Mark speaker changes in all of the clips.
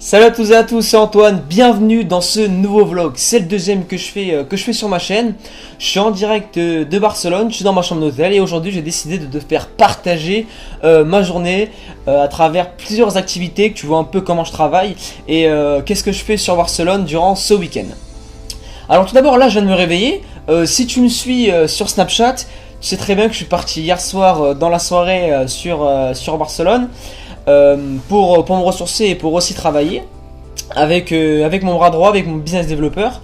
Speaker 1: Salut à tous et à tous, c'est Antoine, bienvenue dans ce nouveau vlog. C'est le deuxième que je fais sur ma chaîne. Je suis en direct de Barcelone, je suis dans ma chambre d'hôtel et aujourd'hui j'ai décidé de te faire partager ma journée à travers plusieurs activités, que tu vois un peu comment je travaille et qu'est-ce que je fais sur Barcelone durant ce week-end. Alors tout d'abord là je viens de me réveiller, si tu me suis sur Snapchat, tu sais très bien que je suis parti hier soir dans la soirée sur Barcelone. Pour me ressourcer et pour aussi travailler avec mon bras droit, avec mon business développeur,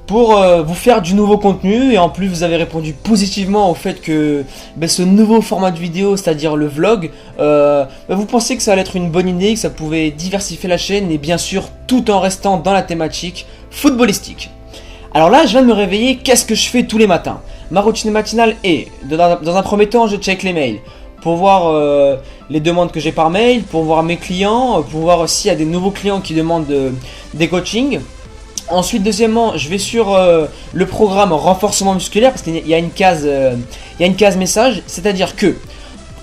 Speaker 1: pour vous faire du nouveau contenu. Et en plus vous avez répondu positivement au fait que ce nouveau format de vidéo, c'est-à-dire le vlog, vous pensez que ça allait être une bonne idée, que ça pouvait diversifier la chaîne et bien sûr tout en restant dans la thématique footballistique. Alors là je viens de me réveiller, qu'est-ce que je fais tous les matins? Ma routine matinale est, dans un premier temps je check les mails pour voir les demandes que j'ai par mail, pour voir mes clients, pour voir s'il y a des nouveaux clients qui demandent des coachings. Ensuite, deuxièmement, je vais sur le programme renforcement musculaire parce qu'il y a une case message, c'est-à-dire que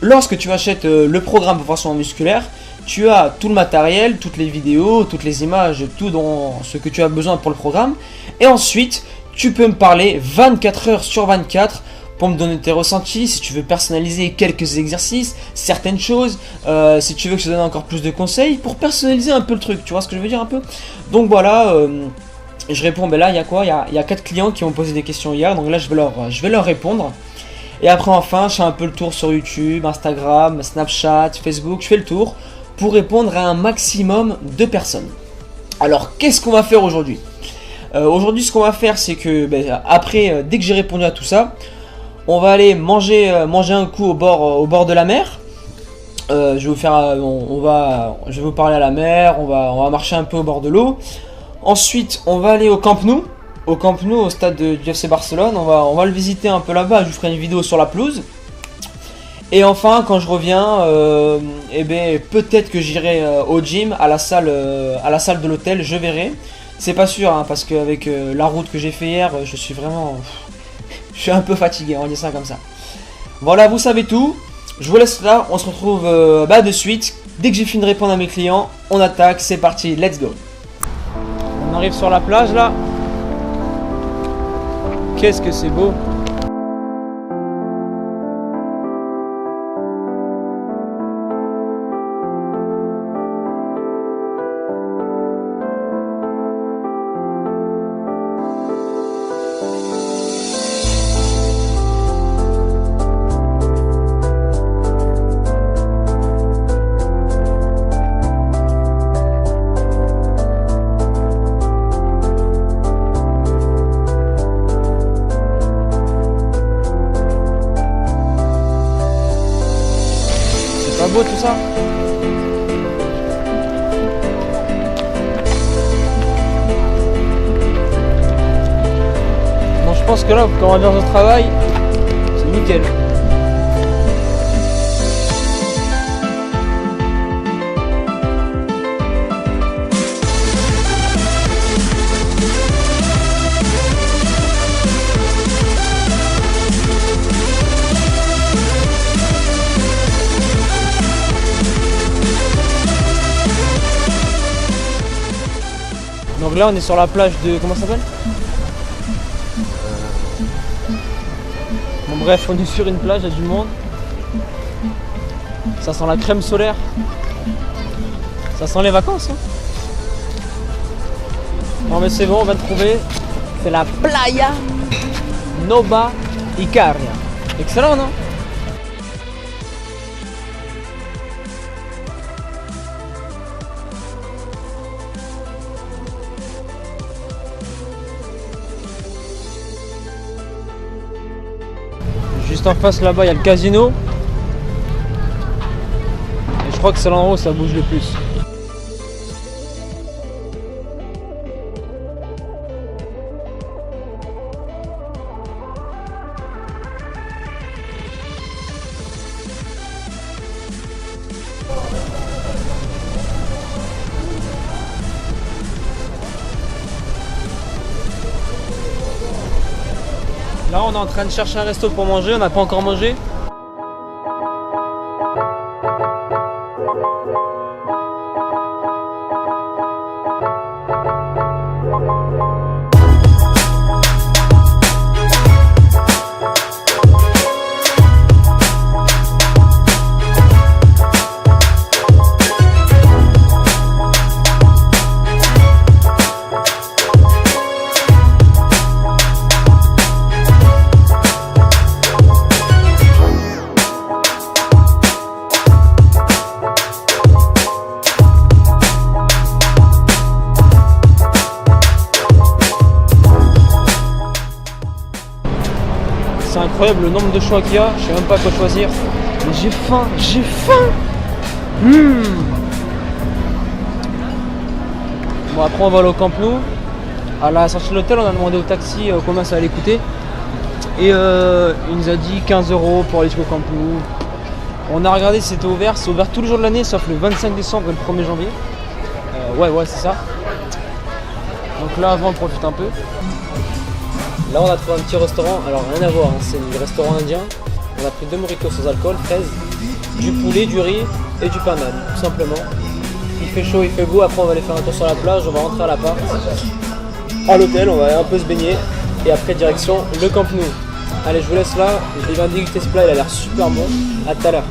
Speaker 1: lorsque tu achètes le programme renforcement musculaire, tu as tout le matériel, toutes les vidéos, toutes les images, tout dans ce que tu as besoin pour le programme. Et ensuite, tu peux me parler 24 heures sur 24 pour me donner tes ressentis, si tu veux personnaliser quelques exercices, certaines choses, si tu veux que je te donne encore plus de conseils, pour personnaliser un peu le truc, tu vois ce que je veux dire un peu. Donc voilà, je réponds, là il y a quoi, il y a 4 clients qui m'ont posé des questions hier, donc là je vais leur répondre. Et après enfin, je fais un peu le tour sur YouTube, Instagram, Snapchat, Facebook, je fais le tour pour répondre à un maximum de personnes. Alors qu'est-ce qu'on va faire aujourd'hui? Aujourd'hui ce qu'on va faire c'est que, après, dès que j'ai répondu à tout ça, on va aller manger un coup au bord de la mer. Je vais vous parler à la mer, on va marcher un peu au bord de l'eau. Ensuite, on va aller au Camp Nou, au stade du FC Barcelone. On va le visiter un peu là-bas. Je vous ferai une vidéo sur la pelouse. Et enfin, quand je reviens, peut-être que j'irai au gym, à la salle de l'hôtel. Je verrai. C'est pas sûr, hein, parce qu'avec la route que j'ai fait hier, je suis vraiment... Je suis un peu fatigué, on va dire ça comme ça. Voilà, vous savez tout. Je vous laisse là, on se retrouve de suite. Dès que j'ai fini de répondre à mes clients, on attaque, c'est parti, let's go. On arrive sur la plage là. Qu'est-ce que c'est beau. Pas beau tout ça? Bon, je pense que là, pour ambiance de travail, c'est nickel. Donc là on est sur la plage de... Comment ça s'appelle? Bon bref, on est sur une plage, il y a du monde. Ça sent la crème solaire. Ça sent les vacances, hein. Non mais c'est bon, on va trouver. C'est la Playa Nova Icaria. Excellent, non? Juste en face là-bas il y a le casino. Et je crois que c'est l'endroit où ça bouge le plus. Là on est en train de chercher un resto pour manger, on n'a pas encore mangé. incroyable le nombre de choix qu'il y a, je sais même pas quoi choisir. Mais j'ai faim, j'ai faim. Bon, après on va aller au Camp Nou. À la sortie de l'hôtel, on a demandé au taxi combien ça allait coûter. Et il nous a dit 15 € pour aller jusqu'au Camp Nou. On a regardé si c'était ouvert, c'est ouvert tous les jours de l'année sauf le 25 décembre et le 1er janvier. Ouais, c'est ça. Donc là, avant, on profite un peu. Là, on a trouvé un petit restaurant. Alors, rien à voir, hein. C'est un restaurant indien. On a pris 2 mojitos sans alcool, 13, du poulet, du riz et du panade, tout simplement. Il fait chaud, il fait beau. Après, on va aller faire un tour sur la plage. On va rentrer à l'appart. À l'hôtel, on va aller un peu se baigner. Et après, direction le Camp Nou. Allez, je vous laisse là. Je viens de déguster ce plat, il a l'air super bon. À tout à l'heure.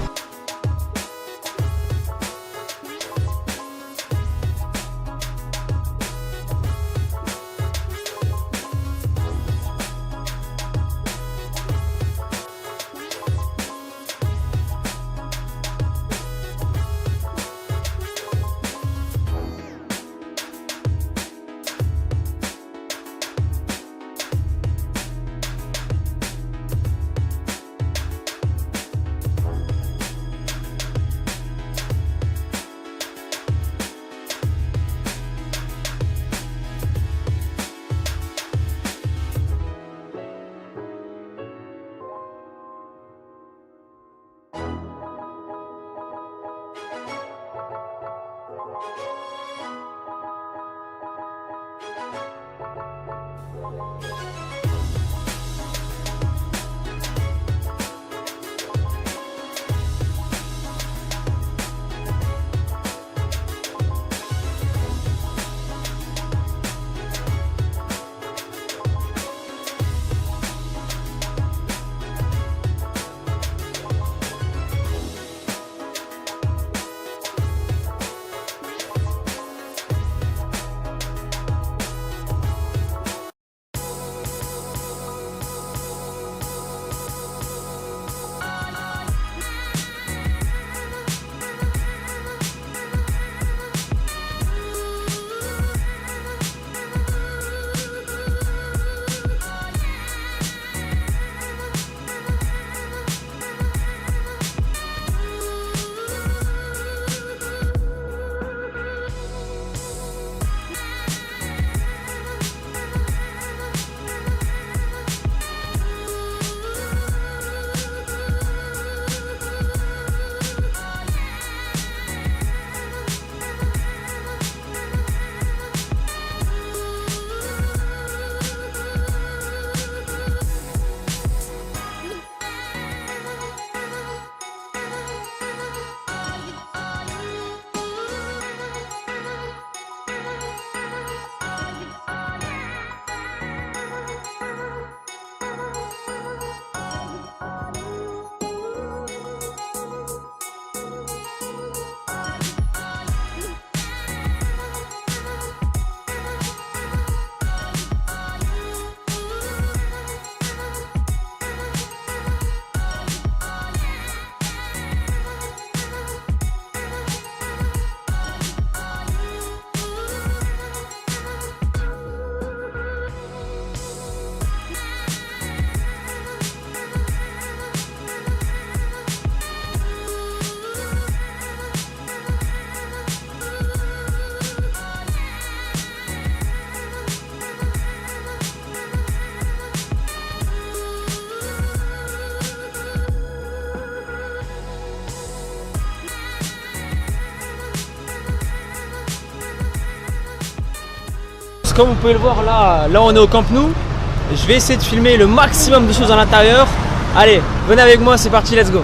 Speaker 1: Comme vous pouvez le voir là on est au Camp Nou. Je vais essayer de filmer le maximum de choses à l'intérieur. Allez, venez avec moi, c'est parti, let's go.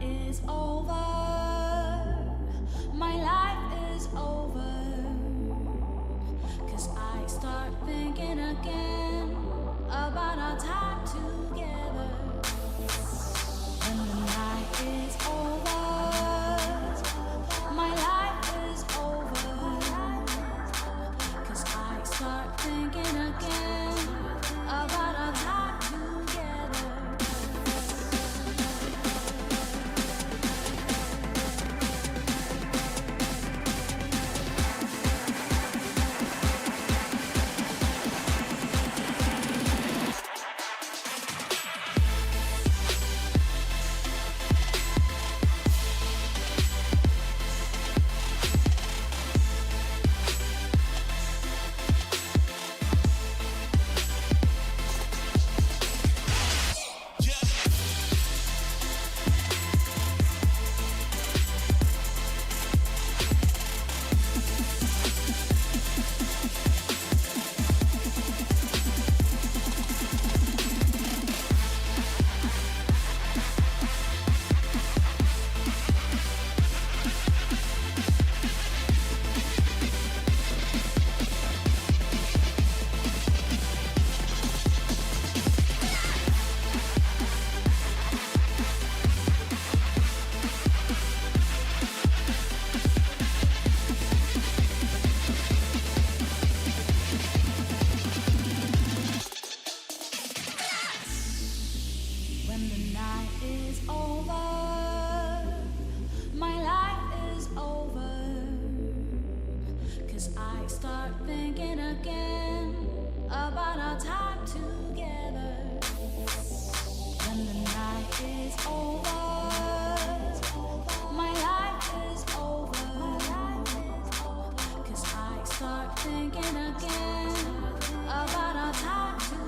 Speaker 2: is over, my life is over, 'cause I start thinking again about our time together. When the night is over, my life is over, 'cause I start thinking again about our time together. When the night is over, my life is over, 'cause I start thinking again about our time together. When the night is over, my life is over, 'cause I start thinking again about our time together.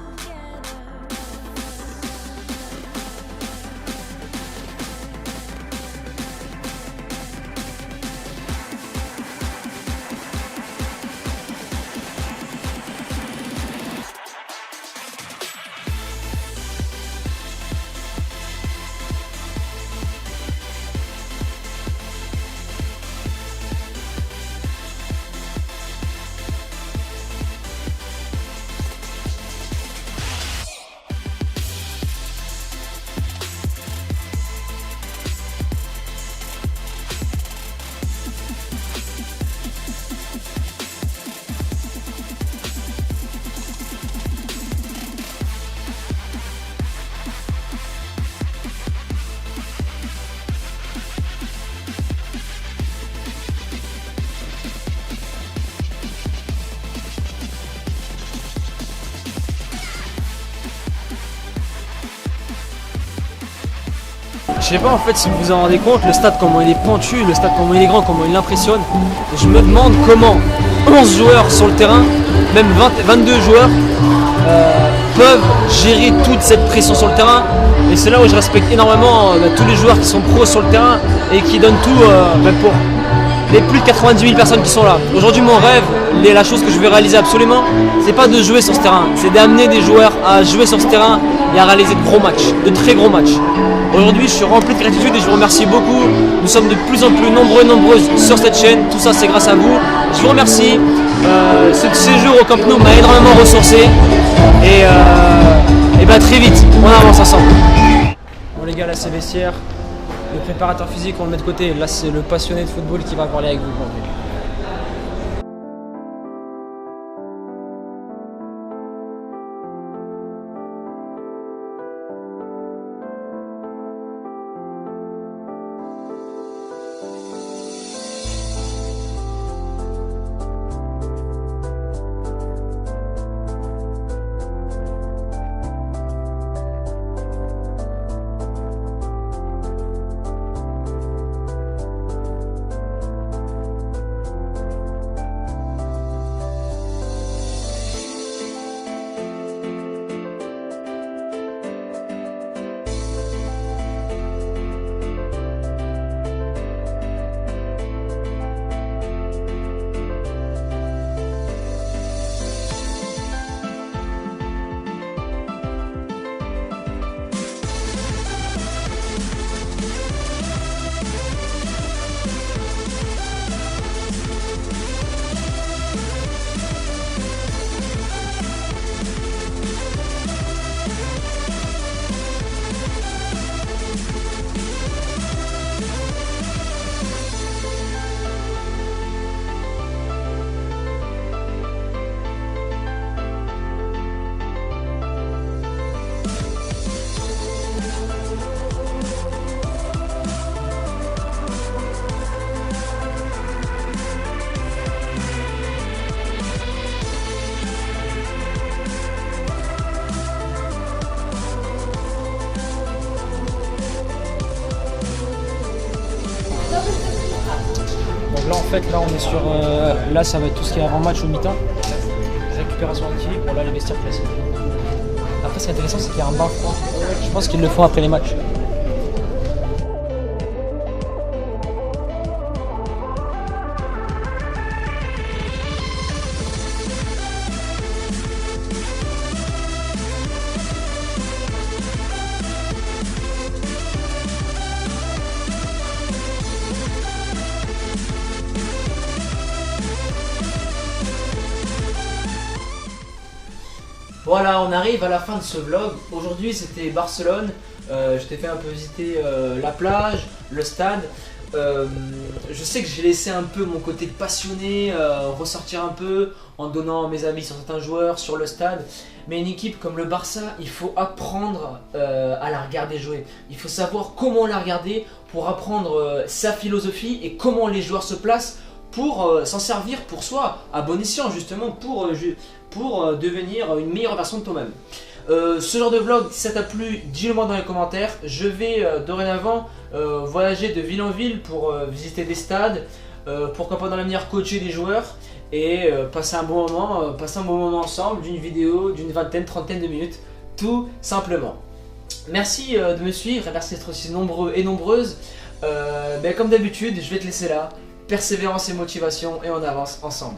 Speaker 3: Je sais pas en fait si vous vous en rendez compte, le stade comment il est pentu, le stade comment il est grand, comment il impressionne. Je me demande comment 11 joueurs sur le terrain, même 22 joueurs, peuvent gérer toute cette pression sur le terrain. Et c'est là où je respecte énormément tous les joueurs qui sont pros sur le terrain et qui donnent tout pour les plus de 90 000 personnes qui sont là. Aujourd'hui mon rêve, la chose que je veux réaliser absolument, c'est pas de jouer sur ce terrain, c'est d'amener des joueurs à jouer sur ce terrain et à réaliser de gros matchs, de très gros matchs. Aujourd'hui je suis rempli de gratitude et je vous remercie beaucoup. Nous sommes de plus en plus nombreux et nombreuses sur cette chaîne, tout ça c'est grâce à vous. Je vous remercie. Ce séjour au Camp Nou m'a énormément ressourcé et bah très vite, on avance ensemble. Bon les gars, là c'est vestiaire. Le préparateur physique on le met de côté, là c'est le passionné de football qui va parler avec vous. fait, là on est sur. Là ça va être tout ce qui est avant-match au mi-temps. Récupération activée pour là les vestiaires classiques. Après ce qui est intéressant c'est qu'il y a un bain froid. Je pense qu'ils le font après les matchs.
Speaker 1: Voilà, on arrive à la fin de ce vlog. Aujourd'hui c'était Barcelone. Je t'ai fait un peu visiter la plage, le stade. Je sais que j'ai laissé un peu mon côté passionné ressortir un peu en donnant mes avis sur certains joueurs, sur le stade. Mais une équipe comme le Barça, il faut apprendre à la regarder jouer. Il faut savoir comment la regarder pour apprendre sa philosophie et comment les joueurs se placent pour s'en servir pour soi, à bon escient justement, pour devenir une meilleure version de toi-même. Ce genre de vlog, si ça t'a plu, dis-le moi dans les commentaires. Je vais dorénavant voyager de ville en ville pour visiter des stades, pourquoi pas dans l'avenir coacher des joueurs et passer un bon moment ensemble d'une vidéo d'une vingtaine, trentaine de minutes, tout simplement. Merci de me suivre et merci d'être aussi nombreux et nombreuses. Comme d'habitude, je vais te laisser là. Persévérance et motivation et on avance ensemble.